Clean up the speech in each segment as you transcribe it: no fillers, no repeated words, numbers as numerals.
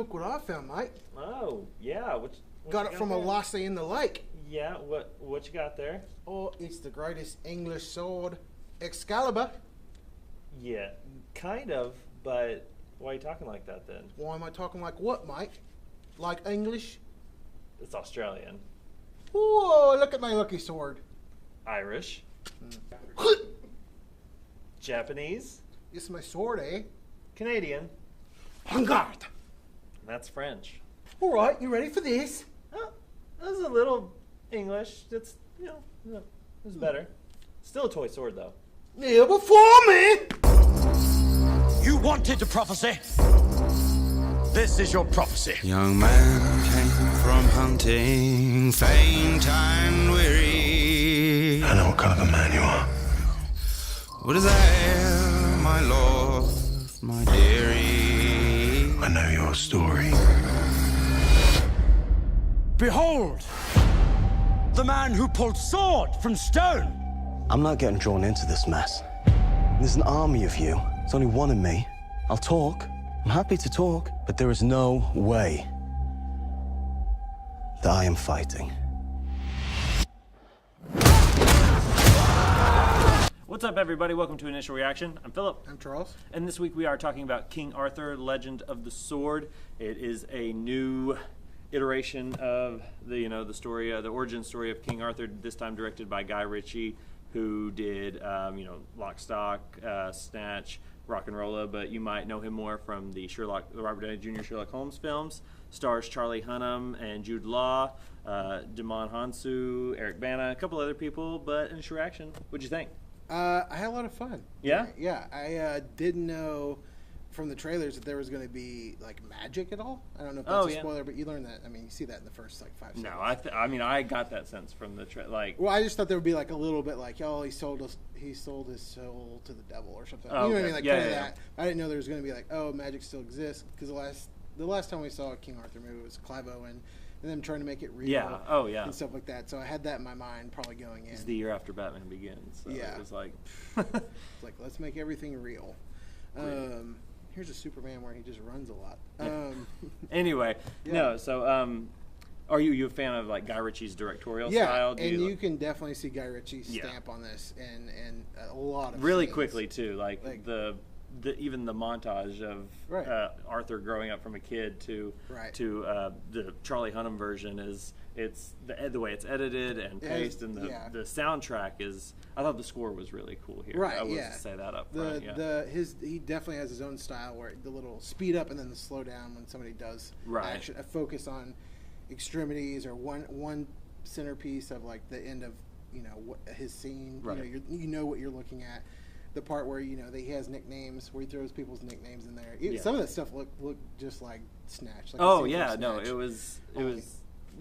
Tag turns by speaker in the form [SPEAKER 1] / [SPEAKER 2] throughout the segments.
[SPEAKER 1] look what I found, mate.
[SPEAKER 2] Oh, yeah. What
[SPEAKER 1] Got
[SPEAKER 2] you
[SPEAKER 1] it from a
[SPEAKER 2] there?
[SPEAKER 1] lassie in the lake.
[SPEAKER 2] Yeah, what you got there?
[SPEAKER 1] Oh, it's the greatest English sword, Excalibur.
[SPEAKER 2] Yeah, kind of, but why are you talking like that then?
[SPEAKER 1] Why am I talking like what, mate? Like English?
[SPEAKER 2] It's Australian.
[SPEAKER 1] Whoa, look at my lucky sword.
[SPEAKER 2] Irish. Japanese.
[SPEAKER 1] It's my sword, eh?
[SPEAKER 2] Canadian.
[SPEAKER 1] En garde.
[SPEAKER 2] That's French.
[SPEAKER 1] All right, you ready for this?
[SPEAKER 2] Oh, that was a little English. It's, it's better. Still a toy sword, though.
[SPEAKER 1] Kneel before me!
[SPEAKER 3] You wanted the prophecy. This is your prophecy.
[SPEAKER 4] Young man came from hunting, faint and weary.
[SPEAKER 5] I know what kind of a man you are.
[SPEAKER 4] What is there, my lord, my dearie?
[SPEAKER 5] I know your story.
[SPEAKER 3] Behold, the man who pulled sword from stone.
[SPEAKER 6] I'm not getting drawn into this mess. There's an army of you. There's only one of me. I'll talk. I'm happy to talk, but there is no way that I am fighting.
[SPEAKER 2] What's up, everybody? Welcome to Initial Reaction. I'm Philip.
[SPEAKER 1] I'm Charles.
[SPEAKER 2] And this week we are talking about King Arthur, Legend of the Sword. It is a new iteration of the story, the origin story of King Arthur. This time directed by Guy Ritchie, who did Lock, Stock, Snatch, Rock and Rolla. But you might know him more from the Robert Downey Jr. Sherlock Holmes films. Stars Charlie Hunnam and Jude Law, Damon Hansu, Eric Bana, a couple other people. But Initial Reaction, what'd you think?
[SPEAKER 1] I had a lot of fun.
[SPEAKER 2] Yeah?
[SPEAKER 1] Yeah. I didn't know from the trailers that there was going to be like magic at all. I don't know if that's a spoiler, but you learn that. I mean, you see that in the first 5 seconds.
[SPEAKER 2] No, I got that sense from the
[SPEAKER 1] Well, I just thought there would be like a little bit like, oh, he sold his soul to the devil or something.
[SPEAKER 2] Oh,
[SPEAKER 1] you know
[SPEAKER 2] okay.
[SPEAKER 1] what I mean? Like
[SPEAKER 2] Yeah,
[SPEAKER 1] kind of
[SPEAKER 2] yeah,
[SPEAKER 1] that. I didn't know there was going to be like, oh, magic still exists, because the last time we saw a King Arthur movie was Clive Owen and them trying to make it real.
[SPEAKER 2] Yeah. Oh, yeah.
[SPEAKER 1] And stuff like that. So I had that in my mind probably going in.
[SPEAKER 2] It's the year after Batman Begins. So
[SPEAKER 1] Yeah.
[SPEAKER 2] It was like...
[SPEAKER 1] It's like, let's make everything real. Here's a Superman where he just runs a lot.
[SPEAKER 2] Anyway,
[SPEAKER 1] Yeah.
[SPEAKER 2] no, so are you a fan of like Guy Ritchie's directorial style?
[SPEAKER 1] Yeah, and you can definitely see Guy Ritchie's stamp on this and a lot of
[SPEAKER 2] really
[SPEAKER 1] scenes.
[SPEAKER 2] quickly too, like the even the montage of
[SPEAKER 1] Right.
[SPEAKER 2] Arthur growing up from a kid to the Charlie Hunnam version it's the way it's edited and paced, and the soundtrack is. I thought the score was really cool here.
[SPEAKER 1] Right,
[SPEAKER 2] I will say that up front.
[SPEAKER 1] He definitely has his own style where the little speed up and then the slow down when somebody does action, a focus on extremities or one centerpiece of like the end of his scene.
[SPEAKER 2] Right.
[SPEAKER 1] You know what you're looking at. The part where he has nicknames, where he throws people's nicknames in there. Some of that stuff looked just like Snatch. Like
[SPEAKER 2] oh yeah, no, it was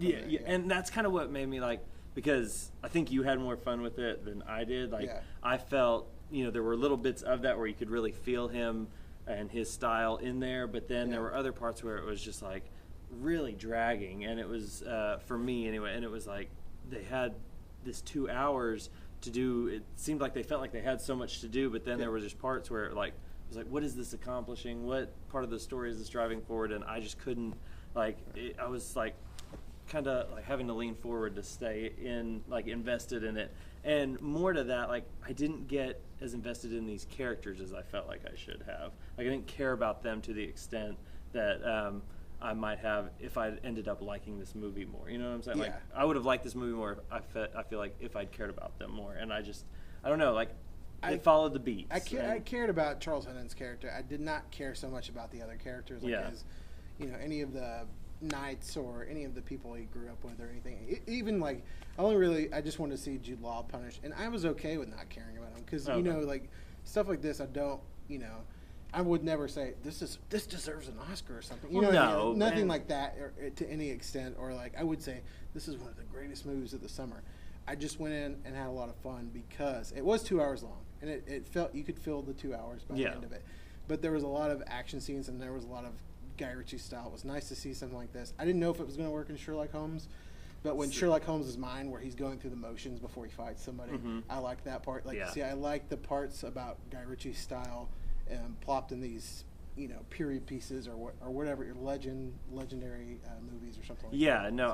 [SPEAKER 2] yeah, and that's kind of what made me like, because I think you had more fun with it than I did. Like I felt there were little bits of that where you could really feel him and his style in there, but then there were other parts where it was just like really dragging, and it was for me anyway, and it was like they had this 2 hours to do. It seemed like they felt like they had so much to do, but then there were just parts where it was like, what is this accomplishing? What part of the story is this driving forward? And I just couldn't I was like kind of like having to lean forward to stay invested in it. And more to that, like I didn't get as invested in these characters as I felt like I should have. Like I didn't care about them to the extent that I might have if I ended up liking this movie more. You know what I'm saying?
[SPEAKER 1] Yeah.
[SPEAKER 2] Like I would have liked this movie more. I feel like if I'd cared about them more, and I don't know. Like I followed the beats.
[SPEAKER 1] I cared about Charles Hunnam's character. I did not care so much about the other characters, like his, any of the knights or any of the people he grew up with or anything. Even like I just wanted to see Jude Law punished, and I was okay with not caring about him because like stuff like this, I don't I would never say this deserves an Oscar or something. Nothing like that or, to any extent. Or like I would say this is one of the greatest movies of the summer. I just went in and had a lot of fun because it was 2 hours long, and it felt you could fill the 2 hours by the end of it. But there was a lot of action scenes, and there was a lot of Guy Ritchie style. It was nice to see something like this. I didn't know if it was going to work in Sherlock Holmes, but when Sherlock Holmes' mind, where he's going through the motions before he fights somebody, I like that part. I like the parts about Guy Ritchie's style plopped in these period pieces or whatever, your legendary movies or something like that.
[SPEAKER 2] Yeah, no,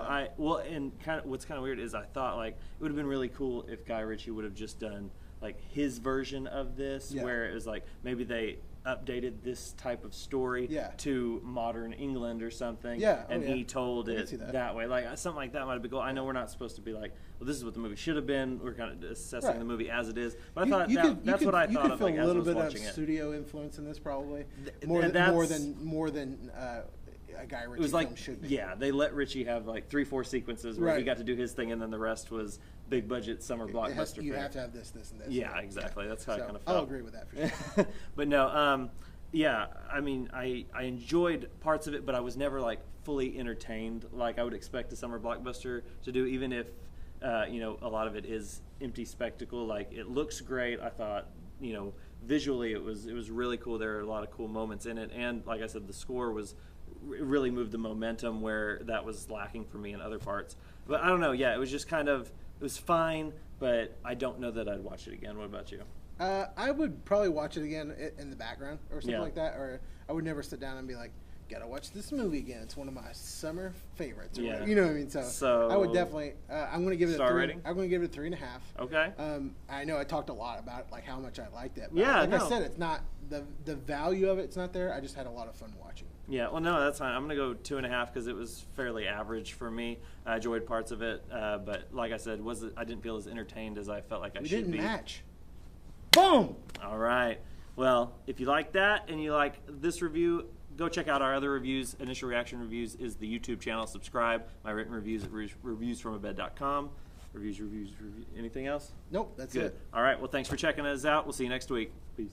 [SPEAKER 2] and what's kind of weird is I thought like it would have been really cool if Guy Ritchie would have just done like his version of this, where it was like maybe they updated this type of story to modern England or something, he told it that way. Like something like that might have been cool. I know we're not supposed to be like, well, this is what the movie should have been. We're kind of assessing the movie as it is. But I thought that's what I thought of like as I was watching it. You could feel a little bit of studio
[SPEAKER 1] influence in this, probably more than a Guy Ritchie film should be.
[SPEAKER 2] Yeah, they let Ritchie have like 3-4 sequences where he got to do his thing, and then the rest was big budget summer blockbuster.
[SPEAKER 1] You have to have this, and this.
[SPEAKER 2] Yeah, exactly. That's how I kind of felt.
[SPEAKER 1] I'll agree with that for sure.
[SPEAKER 2] But no, yeah, I mean, I enjoyed parts of it, but I was never like fully entertained like I would expect a summer blockbuster to do, even if a lot of it is empty spectacle. Like it looks great. I thought, visually it was really cool. There are a lot of cool moments in it, and like I said, the score really moved the momentum where that was lacking for me in other parts. But I don't know. Yeah, it was just it was fine, but I don't know that I'd watch it again. What about you?
[SPEAKER 1] I would probably watch it again in the background or something like that, or I would never sit down and be like, gotta watch this movie again. It's one of my summer favorites. You know what I mean? So I would definitely. I'm going to give it a 3.
[SPEAKER 2] Rating?
[SPEAKER 1] I'm going to give it a 3.5.
[SPEAKER 2] Okay.
[SPEAKER 1] I know I talked a lot about like how much I liked it. But
[SPEAKER 2] yeah.
[SPEAKER 1] I said, it's not the value of it's not there. I just had a lot of fun watching.
[SPEAKER 2] Yeah. Well, no, that's fine. I'm going to go 2.5 because it was fairly average for me. I enjoyed parts of it, but like I said, I didn't feel as entertained as I felt like I should be.
[SPEAKER 1] We didn't match. Boom.
[SPEAKER 2] All right. Well, if you like that and you like this review, go check out our other reviews. Initial Reaction Reviews is the YouTube channel. Subscribe. My written reviews at reviewsfromabed.com. Reviews. Anything else?
[SPEAKER 1] Nope, that's
[SPEAKER 2] Good.
[SPEAKER 1] it.
[SPEAKER 2] All right. Well, thanks for checking us out. We'll see you next week. Peace.